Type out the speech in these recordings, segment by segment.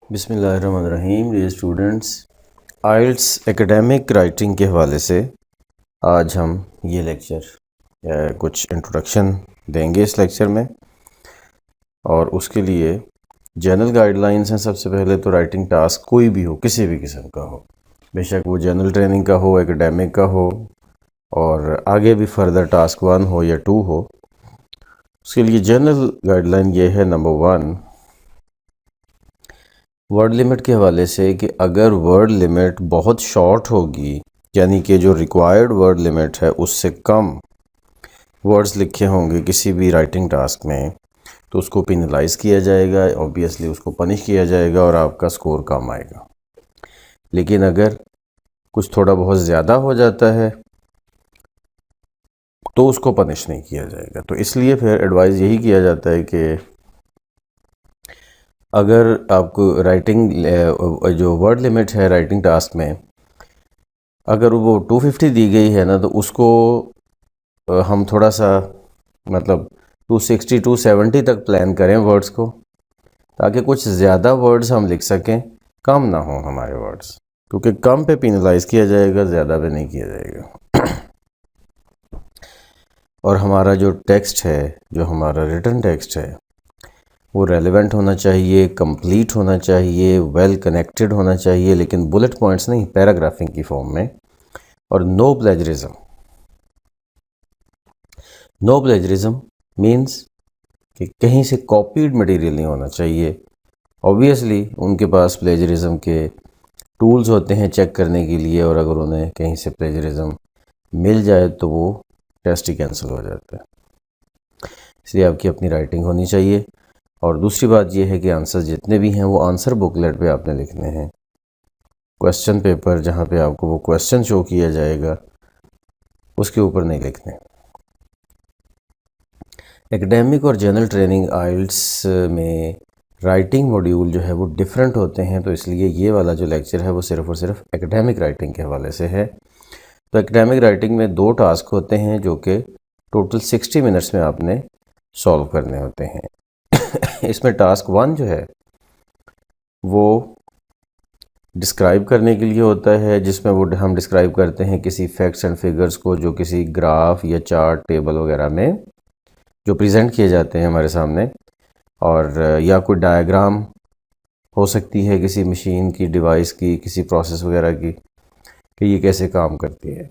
बिस्मिल्लाहिर्रहमानिर्रहीम। Dear students, आइल्स academic writing के हवाले से आज हम ये लेक्चर कुछ इंट्रोडक्शन देंगे इस लेक्चर में, और उसके लिए जनरल गाइडलाइंस हैं। सबसे पहले तो राइटिंग टास्क कोई भी हो, किसी भी किस्म का हो, बेशक वो जनरल ट्रेनिंग का हो, एकेडमिक का हो, और आगे भी फर्दर टास्क 1 हो या 2 हो, उसके लिए जनरल गाइडलाइन ये है। नंबर 1, वर्ड लिमिट के हवाले से कि अगर वर्ड लिमिट बहुत शॉर्ट होगी, यानी कि जो रिक्वायर्ड वर्ड लिमिट है उससे कम वर्ड्स लिखे होंगे किसी भी राइटिंग टास्क में, तो उसको पेनलाइज किया जाएगा, ऑब्वियसली उसको पनिश किया जाएगा और आपका स्कोर कम आएगा। लेकिन अगर कुछ थोड़ा बहुत ज़्यादा हो जाता है तो उसको पनिश नहीं किया जाएगा। तो इसलिए फिर एडवाइस यही किया जाता है कि अगर आपको राइटिंग जो वर्ड लिमिट है राइटिंग टास्क में, अगर वो 250 दी गई है ना, तो उसको हम थोड़ा सा मतलब 260 270 तक प्लान करें वर्ड्स को, ताकि कुछ ज़्यादा वर्ड्स हम लिख सकें, कम ना हो हमारे वर्ड्स, क्योंकि कम पे पेनलाइज किया जाएगा, ज़्यादा पे नहीं किया जाएगा। और हमारा जो टेक्स्ट है, जो हमारा रिटन टेक्स्ट है, वो रेलेवेंट होना चाहिए, कंप्लीट होना चाहिए, वेल कनेक्टेड होना चाहिए, लेकिन बुलेट पॉइंट्स नहीं, पैराग्राफिंग की फॉर्म में। और no plagiarism. No plagiarism means कि कहीं से कॉपीड मटेरियल नहीं होना चाहिए। ऑब्वियसली उनके पास प्लेजरिज्म के टूल्स होते हैं चेक करने के लिए, और अगर उन्हें कहीं से प्लेजरिज्म मिल जाए तो वो टेस्ट ही कैंसिल हो जाता है। इसलिए आपकी अपनी राइटिंग होनी चाहिए। और दूसरी बात यह है कि आंसर जितने भी हैं वो आंसर बुकलेट पे आपने लिखने हैं। क्वेश्चन पेपर जहाँ पे आपको वो क्वेश्चन शो किया जाएगा उसके ऊपर नहीं लिखने। एकेडमिक और जनरल ट्रेनिंग आइल्स में राइटिंग मॉड्यूल जो है वो डिफरेंट होते हैं, तो इसलिए ये वाला जो लेक्चर है वो सिर्फ़ और सिर्फ एकेडमिक राइटिंग के हवाले से है। तो एकेडमिक राइटिंग में 2 टास्क होते हैं जो कि टोटल 60 मिनट्स में आपने सॉल्व करने होते हैं। इसमें टास्क 1 जो है वो डिस्क्राइब करने के लिए होता है, जिसमें वो हम डिस्क्राइब करते हैं किसी फैक्ट्स एंड फिगर्स को जो किसी ग्राफ या चार्ट टेबल वगैरह में जो प्रेजेंट किए जाते हैं हमारे सामने, और या कोई डायग्राम हो सकती है किसी मशीन की, डिवाइस की, किसी प्रोसेस वगैरह की, कि ये कैसे काम करती है।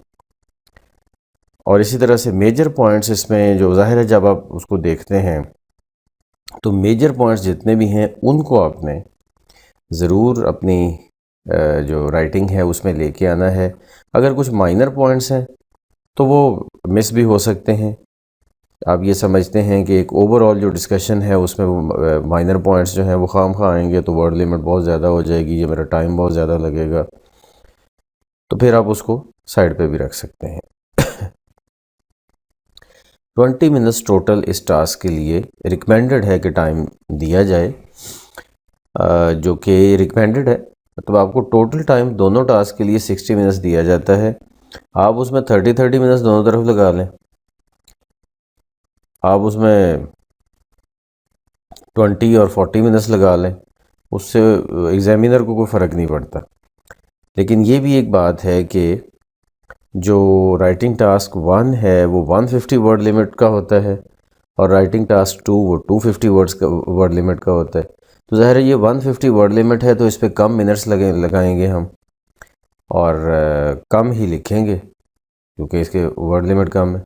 और इसी तरह से मेजर पॉइंट्स इसमें जो ज़ाहिर है जब आप उसको देखते हैं तो मेजर पॉइंट्स जितने भी हैं उनको आपने ज़रूर अपनी जो राइटिंग है उसमें लेके आना है। अगर कुछ माइनर पॉइंट्स हैं तो वो मिस भी हो सकते हैं। आप ये समझते हैं कि एक ओवरऑल जो डिस्कशन है उसमें वो माइनर पॉइंट्स जो हैं वो खामखा आएंगे तो वर्ड लिमिट बहुत ज़्यादा हो जाएगी, ये मेरा टाइम बहुत ज़्यादा लगेगा, तो फिर आप उसको साइड पे भी रख सकते हैं। 20 मिनट्स टोटल इस टास्क के लिए रिकमेंडेड है कि टाइम दिया जाए, जो कि रिकमेंडेड है। मतलब आपको टोटल टाइम दोनों टास्क के लिए 60 मिनट्स दिया जाता है। आप उसमें 30 मिनट्स दोनों तरफ लगा लें, आप उसमें 20 और 40 मिनट्स लगा लें, उससे एग्ज़ामिनर को कोई फ़र्क नहीं पड़ता। लेकिन ये भी एक बात है कि जो राइटिंग टास्क 1 है वो 150 वर्ड लिमिट का होता है, और राइटिंग टास्क 2 वो 250 वर्ड्स का वर्ड लिमिट का होता है। तो ज़ाहिर है ये 150 वर्ड लिमिट है तो इस पर कम मिनट्स लगाएंगे हम, और कम ही लिखेंगे क्योंकि इसके वर्ड लिमिट कम है,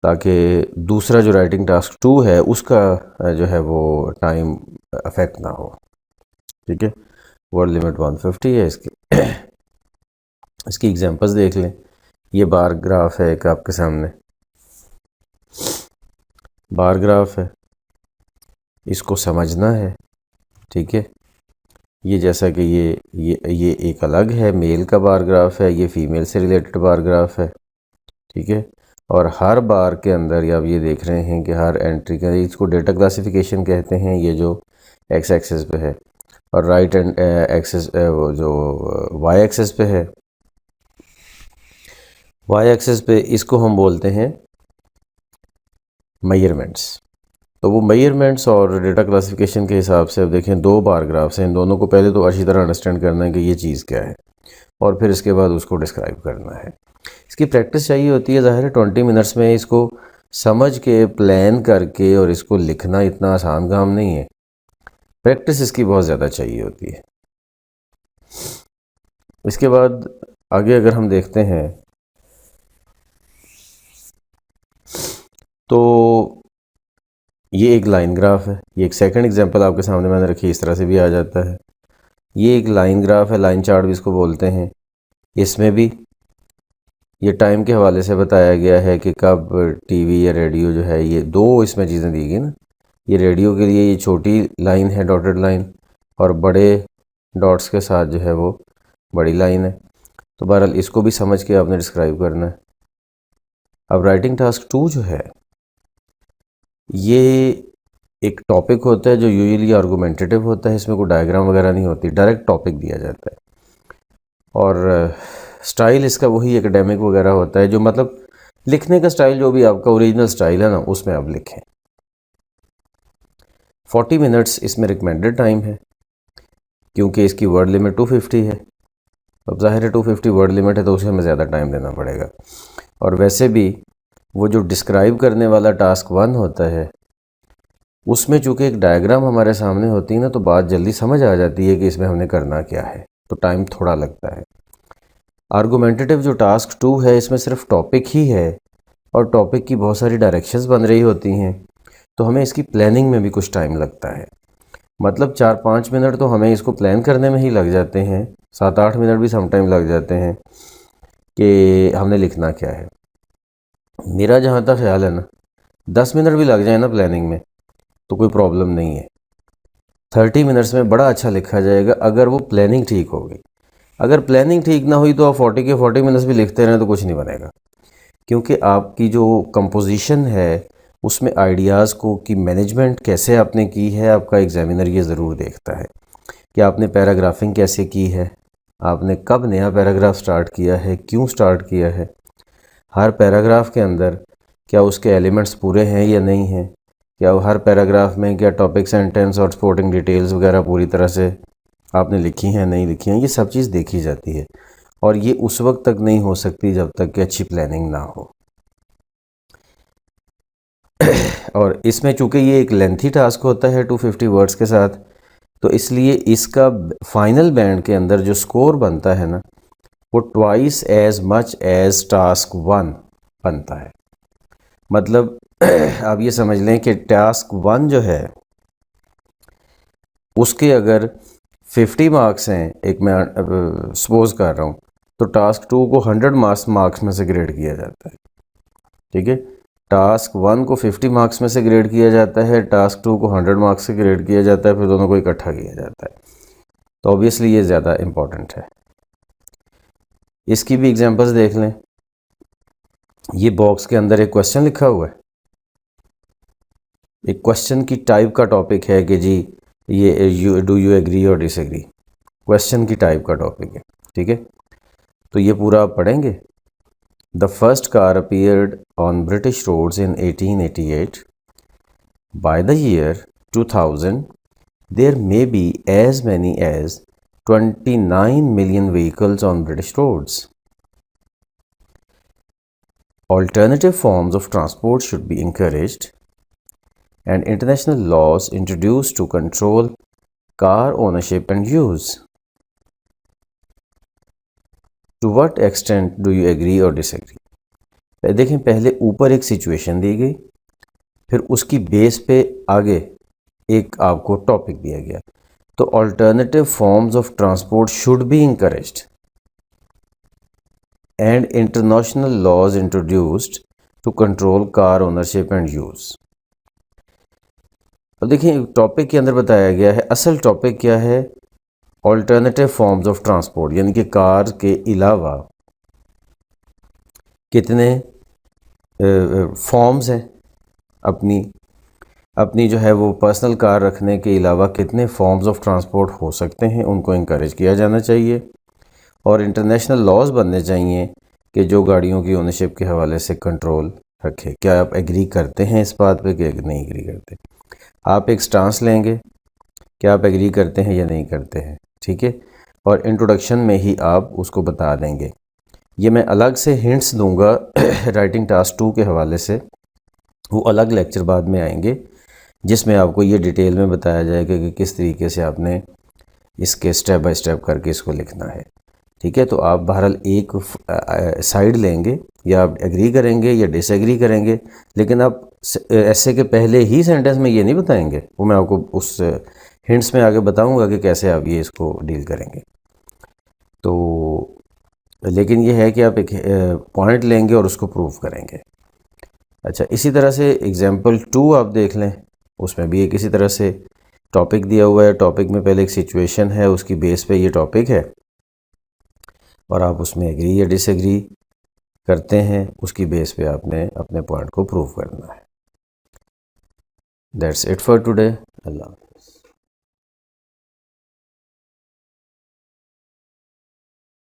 ताकि दूसरा जो राइटिंग टास्क 2 है उसका जो है वो टाइम अफेक्ट ना हो। ठीक है, वर्ड लिमिट 150 है। इसकी एग्जांपल्स देख लें। ये बार ग्राफ है एक आपके सामने, बार ग्राफ है, इसको समझना है। ठीक है, ये जैसा कि ये एक अलग है, मेल का बार ग्राफ है, ये फीमेल से रिलेटेड बार ग्राफ है। ठीक है, और हर बार के अंदर ये आप ये देख रहे हैं कि हर एंट्री का, इसको डेटा क्लासिफिकेशन कहते हैं, ये जो एक्स एक्सिस पे है, और राइट एंड एक्सिस वो जो वाई एक्सिस पे है, वाई एक्सिस पे इसको हम बोलते हैं मेजरमेंट्स। तो वो मेजरमेंट्स और डेटा क्लासिफिकेशन के हिसाब से अब देखें 2 बार ग्राफ्स हैं, इन दोनों को पहले तो अच्छी तरह अंडरस्टैंड करना है कि ये चीज़ क्या है और फिर इसके बाद उसको डिस्क्राइब करना है। इसकी प्रैक्टिस चाहिए होती है, ज़ाहिर है 20 मिनट्स में इसको समझ के प्लान करके और इसको लिखना इतना आसान काम नहीं है, प्रैक्टिस इसकी बहुत ज़्यादा चाहिए होती है। इसके बाद आगे अगर हम देखते हैं तो ये एक लाइन ग्राफ है, ये एक सेकंड एग्जांपल आपके सामने मैंने रखी, इस तरह से भी आ जाता है। ये एक लाइन ग्राफ है, लाइन चार्ट भी इसको बोलते हैं। इसमें भी ये टाइम के हवाले से बताया गया है कि कब टीवी या रेडियो जो है, ये 2 इसमें चीज़ें दी गई ना। ये रेडियो के लिए ये छोटी लाइन है, डॉटेड लाइन, और बड़े डॉट्स के साथ जो है वो बड़ी लाइन है। तो बहरहाल इसको भी समझ के आपने डिस्क्राइब करना है। अब राइटिंग टास्क 2 जो है, ये एक टॉपिक होता है जो यूजुअली आर्गुमेंटेटिव होता है, इसमें कोई डायग्राम वगैरह नहीं होती, डायरेक्ट टॉपिक दिया जाता है और स्टाइल इसका वही एकेडमिक वगैरह होता है, जो मतलब लिखने का स्टाइल जो भी आपका ओरिजिनल स्टाइल है ना, उसमें आप लिखें। 40 मिनट्स इसमें रिकमेंडेड टाइम है क्योंकि इसकी वर्ड लिमिट 250 है। अब ज़ाहिर है 250 वर्ड लिमिट है तो उसे हमें ज़्यादा टाइम देना पड़ेगा। और वैसे भी वो जो डिस्क्राइब करने वाला टास्क 1 होता है, उसमें चूँकि एक डायग्राम हमारे सामने होती है ना, तो बात जल्दी समझ आ जाती है कि इसमें हमने करना क्या है, तो टाइम थोड़ा लगता है। आर्गुमेंटेटिव जो टास्क 2 है, इसमें सिर्फ टॉपिक ही है और टॉपिक की बहुत सारी डायरेक्शंस बन रही होती हैं, तो हमें इसकी प्लानिंग में भी कुछ टाइम लगता है। मतलब 4-5 मिनट तो हमें इसको प्लान करने में ही लग जाते हैं, 7-8 मिनट भी समटाइम लग जाते हैं कि हमने लिखना क्या है। मेरा जहाँ तक ख्याल है ना, 10 मिनट भी लग जाए ना प्लानिंग में तो कोई प्रॉब्लम नहीं है। 30 मिनट्स में बड़ा अच्छा लिखा जाएगा अगर वो प्लानिंग ठीक होगी। अगर प्लानिंग ठीक ना हुई तो आप 40 के 40 मिनट्स भी लिखते रहें तो कुछ नहीं बनेगा, क्योंकि आपकी जो कंपोजिशन है उसमें आइडियाज़ को की मैनेजमेंट कैसे आपने की है, आपका एग्जामिनर ये ज़रूर देखता है कि आपने पैराग्राफिंग कैसे की है, आपने कब नया पैराग्राफ स्टार्ट किया है, क्यों स्टार्ट किया है, हर पैराग्राफ के अंदर क्या उसके एलिमेंट्स पूरे हैं या नहीं हैं, क्या हर पैराग्राफ में क्या टॉपिक सेंटेंस और सपोर्टिंग डिटेल्स वगैरह पूरी तरह से आपने लिखी हैं नहीं लिखी हैं, ये सब चीज़ देखी जाती है। और ये उस वक्त तक नहीं हो सकती जब तक कि अच्छी प्लानिंग ना हो। और इसमें चूँकि ये एक लेंथी टास्क होता है 250 वर्ड्स के साथ, तो इसलिए इसका फाइनल बैंड के अंदर जो स्कोर बनता है ना, वो twice as much as task 1 बनता है। मतलब आप ये समझ लें कि टास्क 1 जो है उसके अगर 50 मार्क्स हैं, एक मैं सपोज कर रहा हूँ, तो टास्क 2 को 100 मार्क्स में से ग्रेड किया जाता है। ठीक है, टास्क 1 को 50 मार्क्स में से ग्रेड किया जाता है, टास्क 2 को 100 मार्क्स से ग्रेड किया जाता है, फिर दोनों को इकट्ठा किया जाता है। तो ऑब्वियसली ये ज़्यादा इम्पॉर्टेंट है। इसकी भी एग्जांपल्स देख लें। ये बॉक्स के अंदर एक क्वेश्चन लिखा हुआ है, एक क्वेश्चन की टाइप का टॉपिक है कि जी ये डू यू एग्री और डिसएग्री, क्वेश्चन की टाइप का टॉपिक है। ठीक है, तो ये पूरा आप पढ़ेंगे। The first car appeared on British roads in 1888. By the year 2000, there may be as many as 29 million vehicles on British roads. Alternative forms of transport should be encouraged, and international laws introduced to control car ownership and use. To what extent do you agree or disagree? देखें, पहले ऊपर एक situation दी गई, फिर उसकी base पे आगे एक आपको टॉपिक दिया गया। तो alternative forms of transport should be encouraged and international laws introduced to control car ownership and use. अब देखिए, टॉपिक के अंदर बताया गया है, असल टॉपिक क्या है, अल्टरनेटिव फॉर्म्स ऑफ ट्रांसपोर्ट, यानी कि कार के अलावा कितने फॉर्म्स हैं, अपनी जो है वो पर्सनल कार रखने के अलावा कितने फॉर्म्स ऑफ ट्रांसपोर्ट हो सकते हैं, उनको इंकरेज किया जाना चाहिए। और इंटरनेशनल लॉज बनने चाहिए कि जो गाड़ियों की ओनरशिप के हवाले से कंट्रोल रखें। क्या आप एग्री करते हैं इस बात पे कि नहीं एग्री करते? आप एक स्टांस लेंगे, क्या आप एग्री करते हैं या नहीं करते हैं, ठीक है। और इंट्रोडक्शन में ही आप उसको बता देंगे। ये मैं अलग से हिंट्स दूंगा राइटिंग टास्क 2 के हवाले से, वो अलग लेक्चर बाद में आएंगे जिसमें आपको ये डिटेल में बताया जाएगा कि किस तरीके से आपने इसके स्टेप बाय स्टेप करके इसको लिखना है, ठीक है। तो आप बहरहाल एक साइड लेंगे, या आप एग्री करेंगे या डिसएग्री करेंगे, लेकिन आप ऐसे के पहले ही सेंटेंस में ये नहीं बताएंगे। वो मैं आपको उस हिंट्स में आगे बताऊंगा कि कैसे आप ये इसको डील करेंगे। तो लेकिन ये है कि आप एक पॉइंट लेंगे और उसको प्रूव करेंगे। अच्छा, इसी तरह से एग्जाम्पल 2 आप देख लें, उसमें भी एक इसी तरह से टॉपिक दिया हुआ है। टॉपिक में पहले एक सिचुएशन है, उसकी बेस पे ये टॉपिक है, और आप उसमें एग्री या डिसएग्री करते हैं, उसकी बेस पे आपने अपने पॉइंट को प्रूव करना है। That's it for today. Allah.